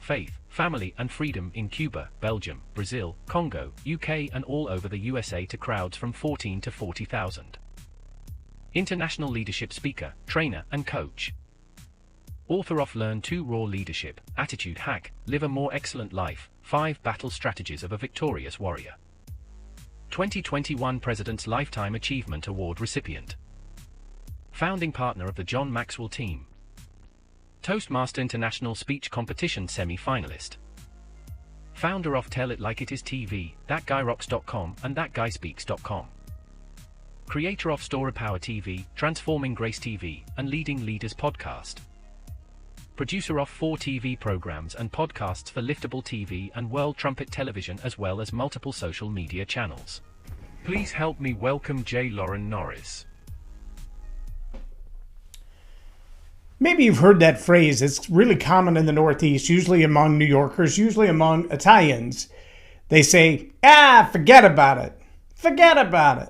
faith, family and freedom in Cuba, Belgium, Brazil, Congo, UK and all over the USA to crowds from 14 to 40,000. International leadership speaker, trainer and coach. Author of Learn to Raw Leadership, Attitude Hack, Live a More Excellent Life, 5 Battle Strategies of a Victorious Warrior. 2021 President's Lifetime Achievement Award recipient. Founding partner of the John Maxwell team. Toastmaster International Speech Competition semi-finalist. Founder of Tell It Like It Is TV, ThatGuyRocks.com and ThatGuySpeaks.com. Creator of Story Power TV, Transforming Grace TV, and Leading Leaders Podcast. Producer of 4 TV programs and podcasts for Liftable TV and World Trumpet Television as well as multiple social media channels. Please help me welcome J Loren Norris. Maybe you've heard that phrase. It's really common in the Northeast, usually among New Yorkers, usually among Italians. They say, forget about it. Forget about it.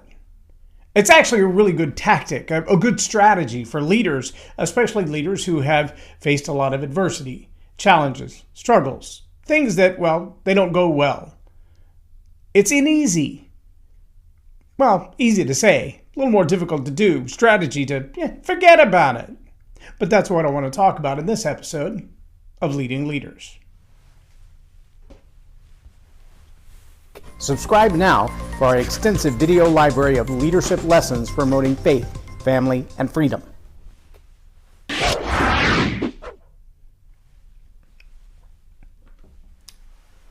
It's actually a really good tactic, a good strategy for leaders, especially leaders who have faced a lot of adversity, challenges, struggles, things that, they don't go well. It's an easy to say, a little more difficult to do, strategy to forget about it. But that's what I want to talk about in this episode of Leading Leaders. Subscribe now for our extensive video library of leadership lessons promoting faith, family, and freedom.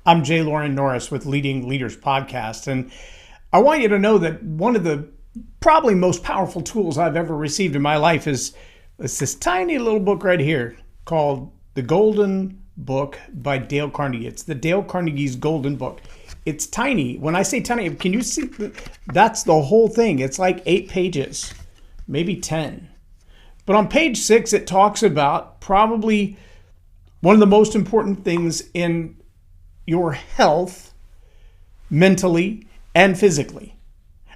I'm J Loren Norris with Leading Leaders Podcast, and I want you to know that one of the probably most powerful tools I've ever received in my life is this tiny little book right here called The Golden Book by Dale Carnegie. It's the Dale Carnegie's Golden Book. It's tiny. When I say tiny, can you see? That's the whole thing. It's like 8 pages, maybe 10. But on page 6, it talks about probably one of the most important things in your health, mentally and physically.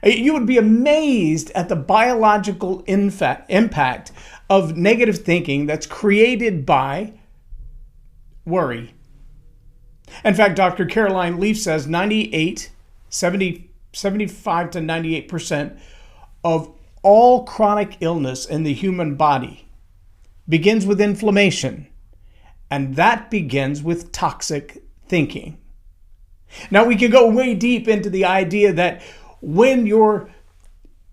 You would be amazed at the biological impact of negative thinking that's created by worry. In fact, Dr. Caroline Leaf says 75 to 98% of all chronic illness in the human body begins with inflammation, and that begins with toxic thinking. Now, we can go way deep into the idea that when your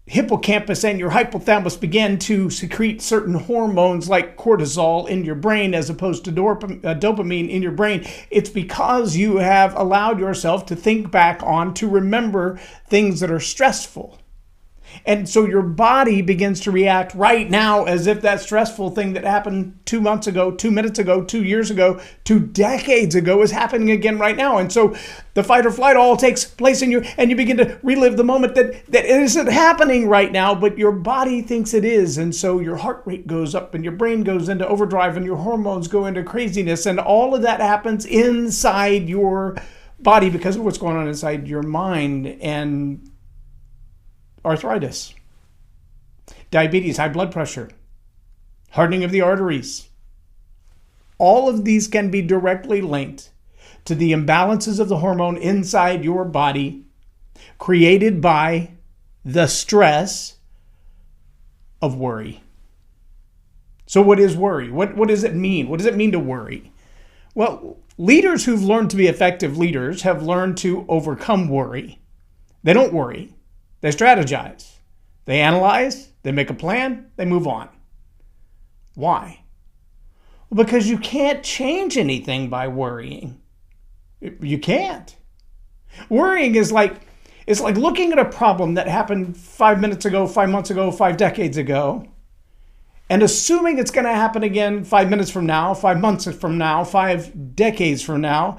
hippocampus and your hypothalamus begin to secrete certain hormones like cortisol in your brain as opposed to dopamine in your brain, it's because you have allowed yourself to think back on, to remember things that are stressful. And so your body begins to react right now as if that stressful thing that happened 2 months ago, 2 minutes ago, 2 years ago, 2 decades ago is happening again right now. And so the fight or flight all takes place in you, and you begin to relive the moment that it isn't happening right now, but your body thinks it is. And so your heart rate goes up and your brain goes into overdrive and your hormones go into craziness. And all of that happens inside your body because of what's going on inside your mind. And arthritis, diabetes, high blood pressure, hardening of the arteries. All of these can be directly linked to the imbalances of the hormone inside your body created by the stress of worry. So what is worry? What does it mean? What does it mean to worry? Well, leaders who've learned to be effective leaders have learned to overcome worry. They don't worry. They strategize. They analyze. They make a plan. They move on. Why? Well, because you can't change anything by worrying. You can't. Worrying is like looking at a problem that happened 5 minutes ago, 5 months ago, 5 decades ago, and assuming it's going to happen again 5 minutes from now, 5 months from now, 5 decades from now,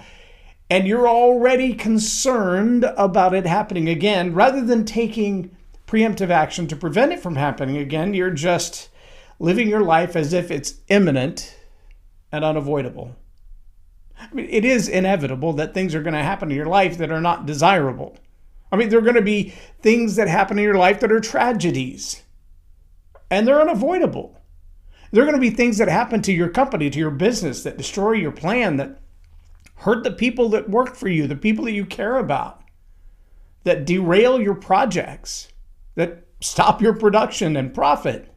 and you're already concerned about it happening again, rather than taking preemptive action to prevent it from happening again, you're just living your life as if it's imminent and unavoidable. I mean, it is inevitable that things are going to happen in your life that are not desirable. I mean, there are going to be things that happen in your life that are tragedies, and they're unavoidable. There are going to be things that happen to your company, to your business, that destroy your plan, that hurt the people that work for you, the people that you care about, that derail your projects, that stop your production and profit.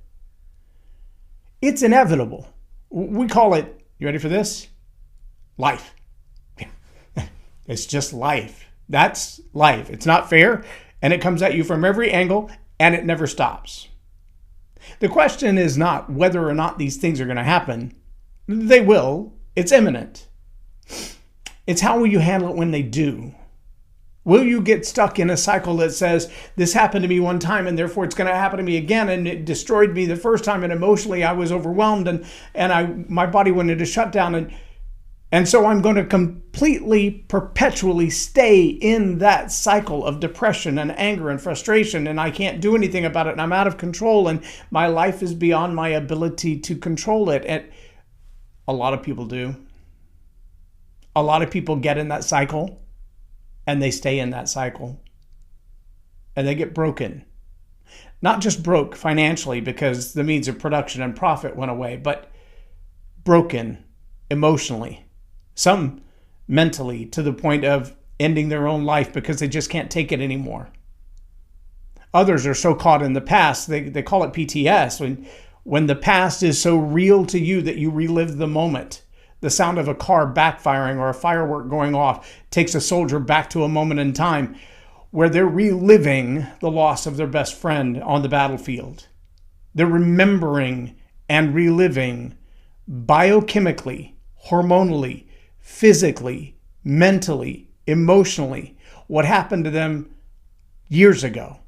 It's inevitable. We call it, you ready for this? Life. It's just life. That's life. It's not fair, and it comes at you from every angle, and it never stops. The question is not whether or not these things are going to happen. They will. It's imminent. It's how will you handle it when they do? Will you get stuck in a cycle that says, this happened to me one time and therefore it's going to happen to me again, and it destroyed me the first time and emotionally I was overwhelmed and my body went into shutdown and so I'm going to completely, perpetually stay in that cycle of depression and anger and frustration, and I can't do anything about it, and I'm out of control, and my life is beyond my ability to control it. And a lot of people do. A lot of people get in that cycle, and they stay in that cycle, and they get broken. Not just broke financially because the means of production and profit went away, but broken emotionally. Some mentally, to the point of ending their own life because they just can't take it anymore. Others are so caught in the past, they call it PTS, when the past is so real to you that you relive the moment. The sound of a car backfiring or a firework going off takes a soldier back to a moment in time where they're reliving the loss of their best friend on the battlefield. They're remembering and reliving biochemically, hormonally, physically, mentally, emotionally, what happened to them years ago.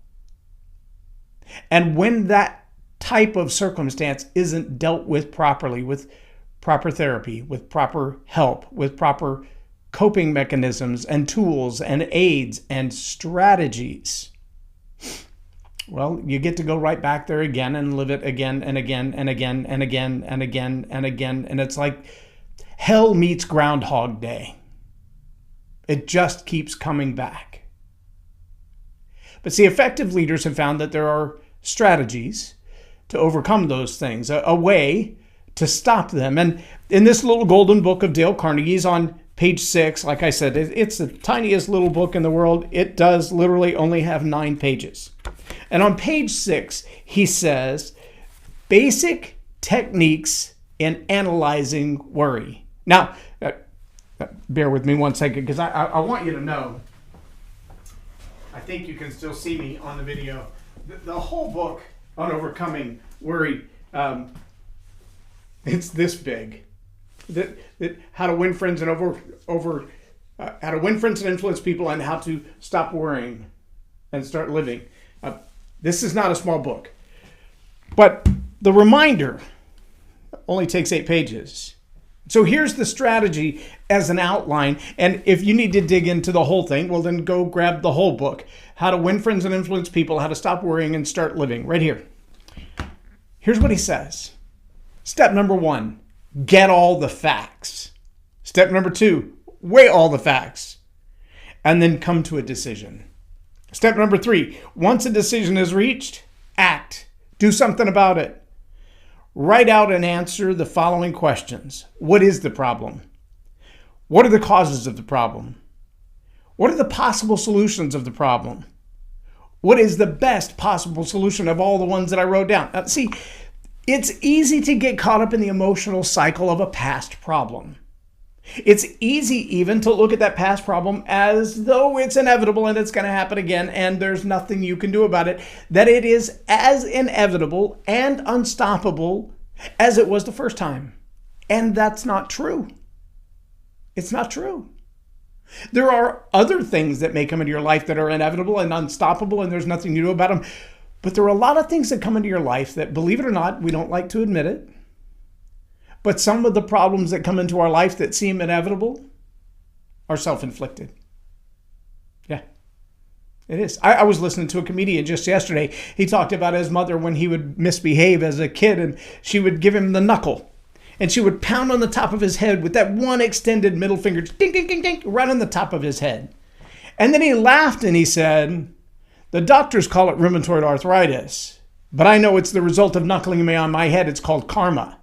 And when that type of circumstance isn't dealt with properly, with proper therapy, with proper help, with proper coping mechanisms and tools and aids and strategies, well, you get to go right back there again and live it again and again and again and again and again and again. And it's like hell meets Groundhog Day. It just keeps coming back. But see, effective leaders have found that there are strategies to overcome those things, a way to stop them. And in this little golden book of Dale Carnegie's on page 6, like I said, it's the tiniest little book in the world. It does literally only have 9 pages. And on page 6, he says, basic techniques in analyzing worry. Now, bear with me one second, because I want you to know, I think you can still see me on the video. The whole book on overcoming worry, it's this big. How to win friends and how to win friends and influence people, and how to stop worrying and start living. This is not a small book, but the reminder only takes 8 pages. So here's the strategy as an outline. And if you need to dig into the whole thing, well, then go grab the whole book. How to win friends and influence people, how to stop worrying and start living, right here. Here's what he says. Step number 1, get all the facts. Step number 2, weigh all the facts, and then come to a decision. Step number 3, once a decision is reached, act. Do something about it. Write out and answer the following questions. What is the problem? What are the causes of the problem? What are the possible solutions of the problem? What is the best possible solution of all the ones that I wrote down? Now, see, it's easy to get caught up in the emotional cycle of a past problem. It's easy even to look at that past problem as though it's inevitable and it's going to happen again and there's nothing you can do about it, that it is as inevitable and unstoppable as it was the first time. And that's not true. It's not true. There are other things that may come into your life that are inevitable and unstoppable and there's nothing you do about them. But there are a lot of things that come into your life that, believe it or not, we don't like to admit it, but some of the problems that come into our life that seem inevitable are self-inflicted. Yeah, it is. I was listening to a comedian just yesterday. He talked about his mother when he would misbehave as a kid, and she would give him the knuckle. And she would pound on the top of his head with that one extended middle finger, ding, ding, ding, ding, right on the top of his head. And then he laughed and he said, the doctors call it rheumatoid arthritis, but I know it's the result of knuckling me on my head. It's called karma.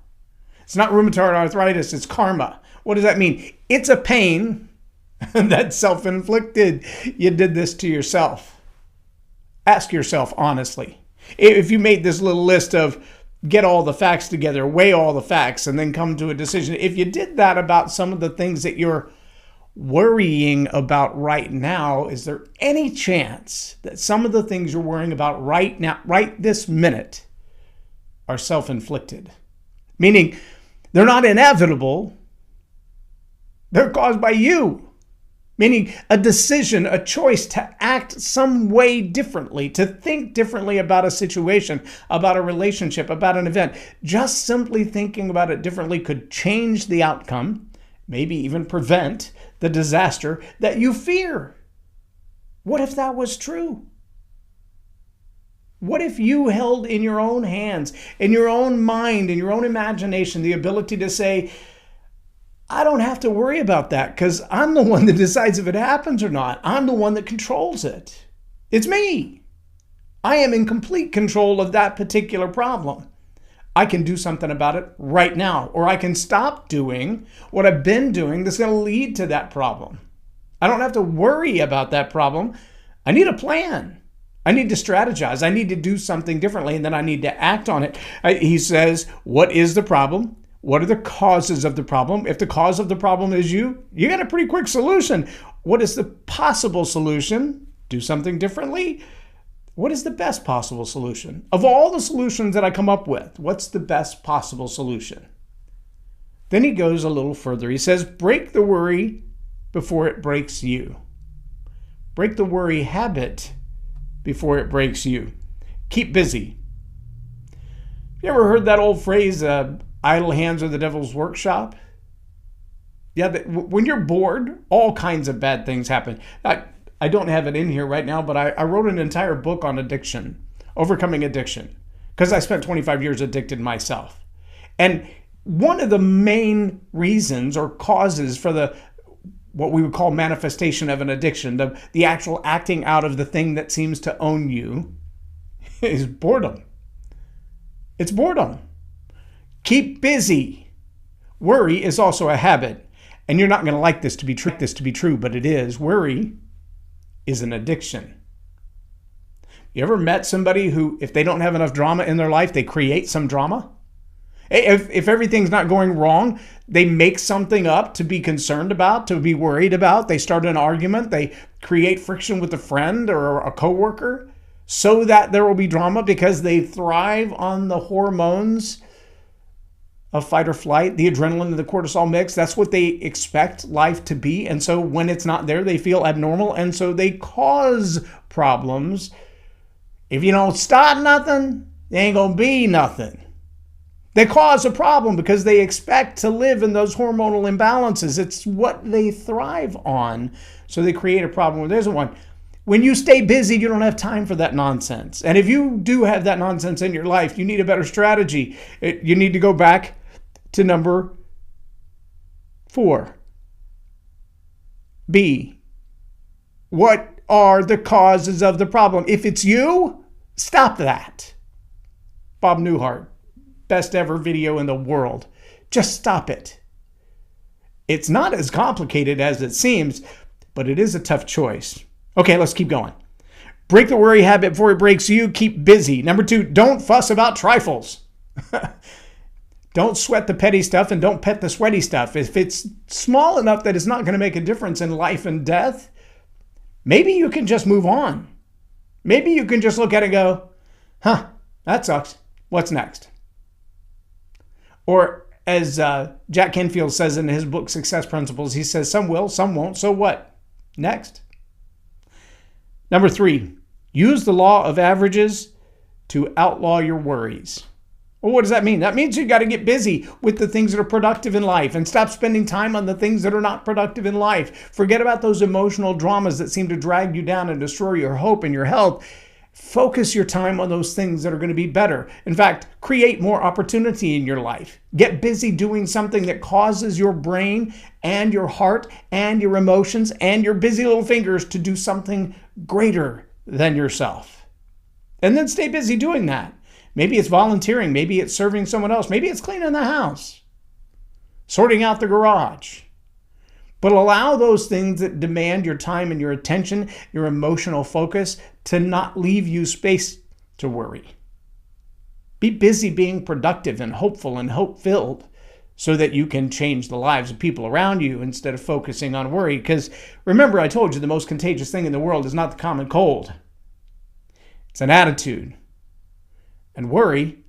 It's not rheumatoid arthritis, it's karma. What does that mean? It's a pain that's self-inflicted. You did this to yourself. Ask yourself honestly. If you made this little list of get all the facts together, weigh all the facts, and then come to a decision. If you did that about some of the things that you're worrying about right now, is there any chance that some of the things you're worrying about right now, right this minute, are self-inflicted? Meaning they're not inevitable, they're caused by you. Meaning a decision, a choice to act some way differently, to think differently about a situation, about a relationship, about an event. Just simply thinking about it differently could change the outcome, maybe even prevent the disaster that you fear. What if that was true? What if you held in your own hands, in your own mind, in your own imagination, the ability to say, I don't have to worry about that because I'm the one that decides if it happens or not. I'm the one that controls it. It's me. I am in complete control of that particular problem. I can do something about it right now, or I can stop doing what I've been doing that's going to lead to that problem. I don't have to worry about that problem. I need a plan. I need to strategize. I need to do something differently, and then I need to act on it. He says, what is the problem? What are the causes of the problem? If the cause of the problem is you got a pretty quick solution. What is the possible solution? Do something differently. What is the best possible solution? Of all the solutions that I come up with, what's the best possible solution? Then he goes a little further. He says, break the worry before it breaks you. Break the worry habit before it breaks you. Keep busy. You ever heard that old phrase, idle hands are the devil's workshop? Yeah, when you're bored, all kinds of bad things happen. I don't have it in here right now, but I wrote an entire book on addiction, overcoming addiction, because I spent 25 years addicted myself. And one of the main reasons or causes for what we would call manifestation of an addiction, the actual acting out of the thing that seems to own you, is boredom. It's boredom. Keep busy. Worry is also a habit. And you're not going to like this to be true, but it is. Worry is an addiction. You ever met somebody who, if they don't have enough drama in their life, they create some drama? If everything's not going wrong, they make something up to be concerned about, to be worried about. They start an argument. They create friction with a friend or a coworker so that there will be drama because they thrive on the hormones of fight or flight, the adrenaline and the cortisol mix. That's what they expect life to be. And so when it's not there, they feel abnormal. And so they cause problems. If you don't start nothing, there ain't going to be nothing. They cause a problem because they expect to live in those hormonal imbalances. It's what they thrive on. So they create a problem where there isn't one. When you stay busy, you don't have time for that nonsense. And if you do have that nonsense in your life, you need a better strategy. You need to go back to number 4. B. What are the causes of the problem? If it's you, stop that. Bob Newhart, best ever video in the world. Just stop it. It's not as complicated as it seems, but it is a tough choice. Okay, let's keep going. Break the worry habit before it breaks you. Keep busy. Number 2, don't fuss about trifles. Don't sweat the petty stuff and don't pet the sweaty stuff. If it's small enough that it's not going to make a difference in life and death, maybe you can just move on. Maybe you can just look at it and go, that sucks. What's next? Or as Jack Canfield says in his book, Success Principles, he says, some will, some won't. So what? Next. Number 3, use the law of averages to outlaw your worries. Well, what does that mean? That means you got to get busy with the things that are productive in life and stop spending time on the things that are not productive in life. Forget about those emotional dramas that seem to drag you down and destroy your hope and your health. Focus your time on those things that are going to be better. In fact, create more opportunity in your life. Get busy doing something that causes your brain and your heart and your emotions and your busy little fingers to do something greater than yourself. And then stay busy doing that. Maybe it's volunteering. Maybe it's serving someone else. Maybe it's cleaning the house. sorting out the garage. But allow those things that demand your time and your attention, your emotional focus, to not leave you space to worry. Be busy being productive and hopeful and hope-filled so that you can change the lives of people around you instead of focusing on worry. Because remember, I told you the most contagious thing in the world is not the common cold. It's an attitude. And worry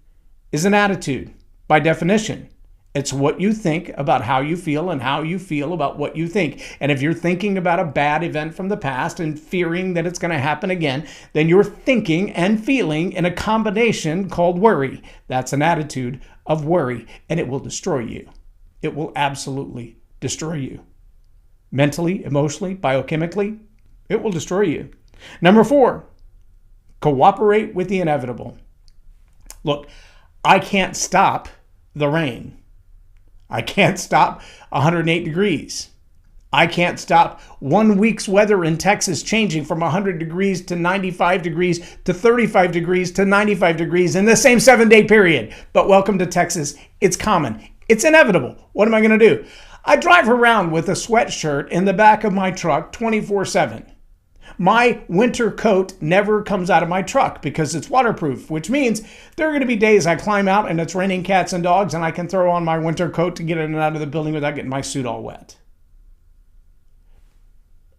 is an attitude by definition. It's what you think about how you feel and how you feel about what you think. And if you're thinking about a bad event from the past and fearing that it's going to happen again, then you're thinking and feeling in a combination called worry. That's an attitude of worry, and it will destroy you. It will absolutely destroy you. Mentally, emotionally, biochemically, it will destroy you. Number 4, cooperate with the inevitable. Look, I can't stop the rain. I can't stop 108 degrees. I can't stop 1 week's weather in Texas changing from 100 degrees to 95 degrees to 35 degrees to 95 degrees in the same 7-day period. But welcome to Texas. It's common. It's inevitable. What am I going to do? I drive around with a sweatshirt in the back of my truck 24/7. My winter coat never comes out of my truck because it's waterproof, which means there are going to be days I climb out and it's raining cats and dogs and I can throw on my winter coat to get in and out of the building without getting my suit all wet.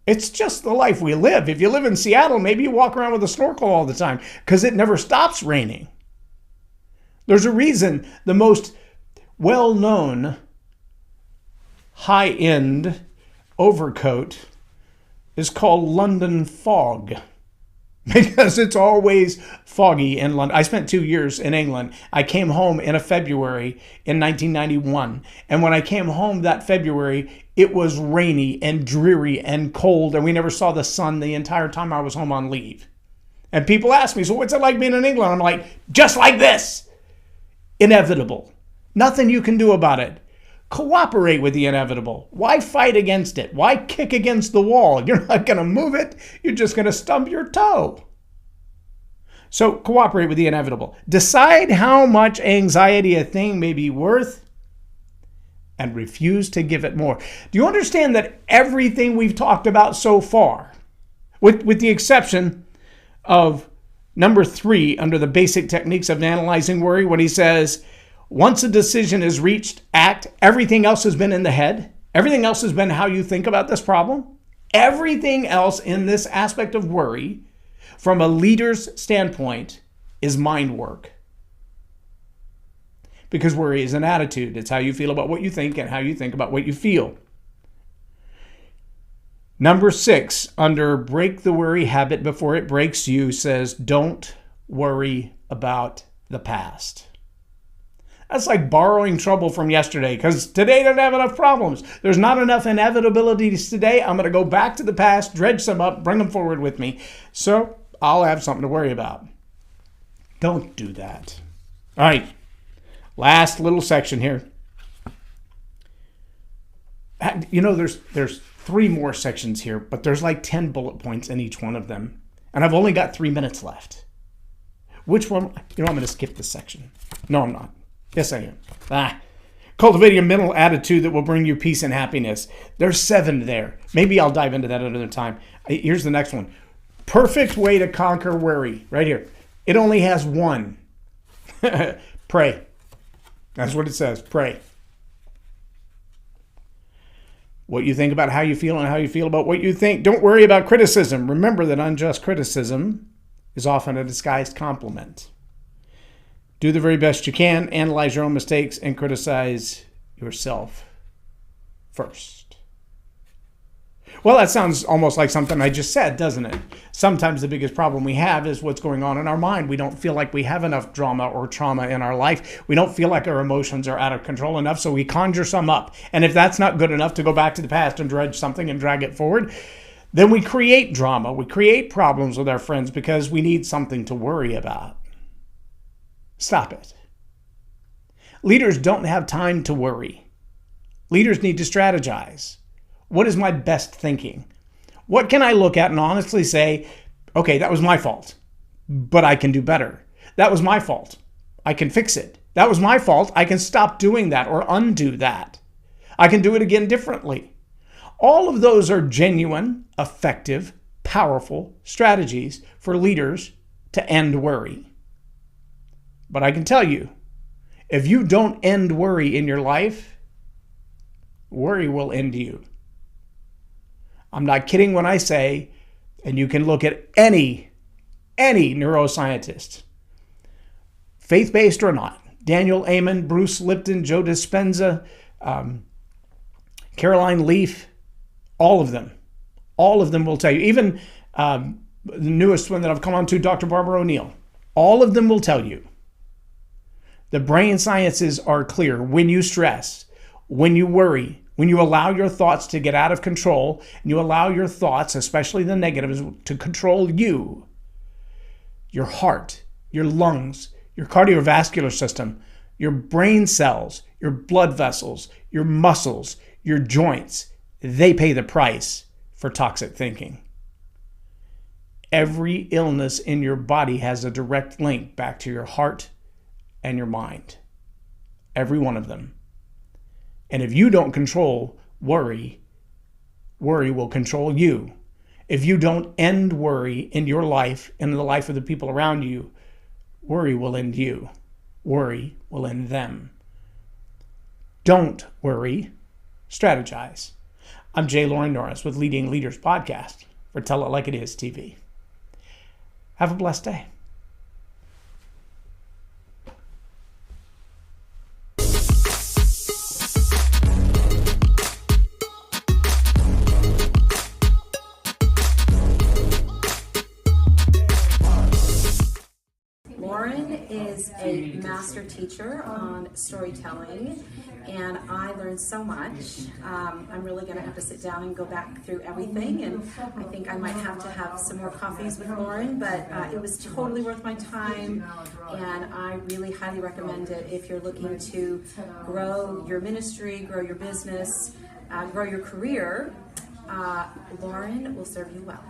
It's just the life we live. If you live in Seattle, maybe you walk around with a snorkel all the time because it never stops raining. There's a reason the most well-known high-end overcoat is called London fog because it's always foggy in London. I spent 2 years in England. I came home in a February in 1991. And when I came home that February, it was rainy and dreary and cold, and we never saw the sun the entire time I was home on leave. And people ask me, so what's it like being in England? I'm like, just like this. Inevitable. Nothing you can do about it. Cooperate with the inevitable. Why fight against it? Why kick against the wall? You're not going to move it. You're just going to stump your toe. So cooperate with the inevitable. Decide how much anxiety a thing may be worth and refuse to give it more. Do you understand that everything we've talked about so far, with the exception of number 3 under the basic techniques of analyzing worry, when he says, once a decision is reached, act. Everything else has been in the head. Everything else has been how you think about this problem. Everything else in this aspect of worry, from a leader's standpoint, is mind work. Because worry is an attitude. It's how you feel about what you think and how you think about what you feel. Number 6, under break the worry habit before it breaks you, says don't worry about the past. That's like borrowing trouble from yesterday because today didn't have enough problems. There's not enough inevitabilities today. I'm going to go back to the past, dredge some up, bring them forward with me. So I'll have something to worry about. Don't do that. All right. Last little section here. You know, there's 3 more sections here, but there's like 10 bullet points in each one of them. And I've only got 3 minutes left. Which one? You know, I'm going to skip this section. No, I'm not. Yes, I am. Cultivating a mental attitude that will bring you peace and happiness. There's 7 there. Maybe I'll dive into that another time. Here's the next one. Perfect way to conquer worry. Right here. It only has 1. Pray. That's what it says. Pray. What you think about how you feel and how you feel about what you think. Don't worry about criticism. Remember that unjust criticism is often a disguised compliment. Do the very best you can, analyze your own mistakes, and criticize yourself first. Well, that sounds almost like something I just said, doesn't it? Sometimes the biggest problem we have is what's going on in our mind. We don't feel like we have enough drama or trauma in our life. We don't feel like our emotions are out of control enough, so we conjure some up. And if that's not good enough to go back to the past and dredge something and drag it forward, then we create drama. We create problems with our friends because we need something to worry about. Stop it. Leaders don't have time to worry. Leaders need to strategize. What is my best thinking? What can I look at and honestly say, okay, that was my fault, but I can do better. That was my fault. I can fix it. That was my fault. I can stop doing that or undo that. I can do it again differently. All of those are genuine, effective, powerful strategies for leaders to end worry. But I can tell you, if you don't end worry in your life, worry will end you. I'm not kidding when I say, and you can look at any neuroscientist, faith-based or not, Daniel Amen, Bruce Lipton, Joe Dispenza, Caroline Leaf, all of them will tell you, even the newest one that I've come on to, Dr. Barbara O'Neill, all of them will tell you the brain sciences are clear. When you stress, when you worry, when you allow your thoughts to get out of control, and you allow your thoughts, especially the negatives, to control you, your heart, your lungs, your cardiovascular system, your brain cells, your blood vessels, your muscles, your joints, they pay the price for toxic thinking. Every illness in your body has a direct link back to your heart and your mind. Every one of them. And if you don't control worry, worry will control you. If you don't end worry in your life and in the life of the people around you, worry will end you. Worry will end them. Don't worry, strategize. I'm J Loren Norris with Leading Leaders Podcast for Tell It Like It Is TV. Have a blessed day. Loren is a master teacher on storytelling, and I learned so much. I'm really going to have to sit down and go back through everything, and I think I might have to have some more coffees with Loren, but it was totally worth my time, and I really highly recommend it if you're looking to grow your ministry, grow your business, grow your career. Loren will serve you well.